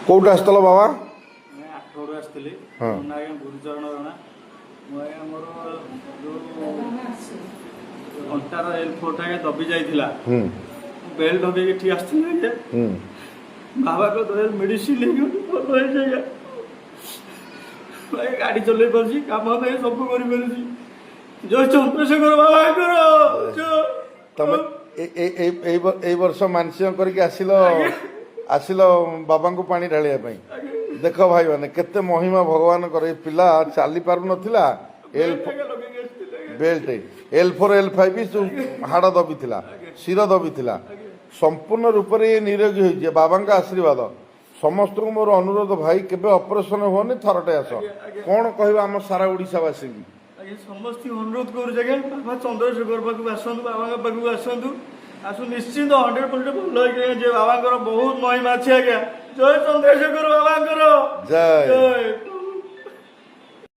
କୋଉଠୁ ଆସିଥିଲ ବାବା? ଆଠଗଡ଼ରୁ ଆସିଥିଲି। ହଁ। ମୋ ନାଁ ଆଜ୍ଞା ଗୁରୁଚରଣ ରଣା। ମୁଁ ଆଜ୍ଞା ମୋର ଯେଉଁ ଅଣ୍ଟାର ଏଲ୍4ଟା ଆଜ୍ଞା ଦବି ଯାଇଥିଲା। ହୁଁ ମୁଁ ବେଲ୍ଟ ଲଗେଇକି ଏଠି ଆସିଥିଲି ଆଜ୍ଞା। ହୁଁ ବାବାଙ୍କ ଦୟାରୁ ମେଡ଼ିସିନ ନେଇକି ଭଲ ହେଇଛି ଆଜ୍ଞା। ମୁଁ ଆଜ୍ଞା ଗାଡ଼ି ଚଲେଇ ପାରୁଛି, କାମ ପାଇଁ ସବୁ କରିପାରୁଛି। ଜୟ ଚନ୍ଦ୍ରଶେଖର ବାବାଙ୍କର ଜୟ। ତମେ ଏଇ ବର୍ଷ ମାନସିକ କରିକି ଆସିଲ ବାବାଙ୍କୁ ପାଣି ଢାଳିବା ପାଇଁ। ଦେଖ ଭାଇ ମାନେ କେତେ ମହିମା ଭଗବାନଙ୍କର। ଏ ପିଲା ଚାଲି ପାରୁନଥିଲା, ବେଲ୍ଟ L4 L5 ହାଡ଼ ଦବିଥିଲା, ଶିର ଦବିଥିଲା, ସମ୍ପୂର୍ଣ୍ଣ ରୂପରେ ଇଏ ନିରୋଗୀ ହୋଇଛି। ବାବାଙ୍କ ଆଶୀର୍ବାଦ। ସମସ୍ତଙ୍କୁ ମୋର ଅନୁରୋଧ, ଭାଇ କେବେ ଅପରେସନ ହୁଅନି, ଥରଟେ ଆସ। କଣ କହିବ ଆମ ସାରା ଓଡ଼ିଶାବାସୀକି? ଆଜ୍ଞା ସମସ୍ତଙ୍କୁ ଅନୁରୋଧ କରୁଛି ଆଜ୍ଞା, ବାବା ଚନ୍ଦ୍ରଶେଖର ପାଖକୁ ଆସନ୍ତୁ, ବାବାଙ୍କ ପାଖକୁ ଆସନ୍ତୁ। ନିଶ୍ଚିନ୍ତ 100% ଭଲ ହେଇକି ଯେ ବାବାଙ୍କର ବହୁତ ମହିମା ଅଛି ଆଜ୍ଞା। ଜୟ ଚନ୍ଦ୍ରଶେଖର ବାବାଙ୍କର ଜୟ। ଜୟ।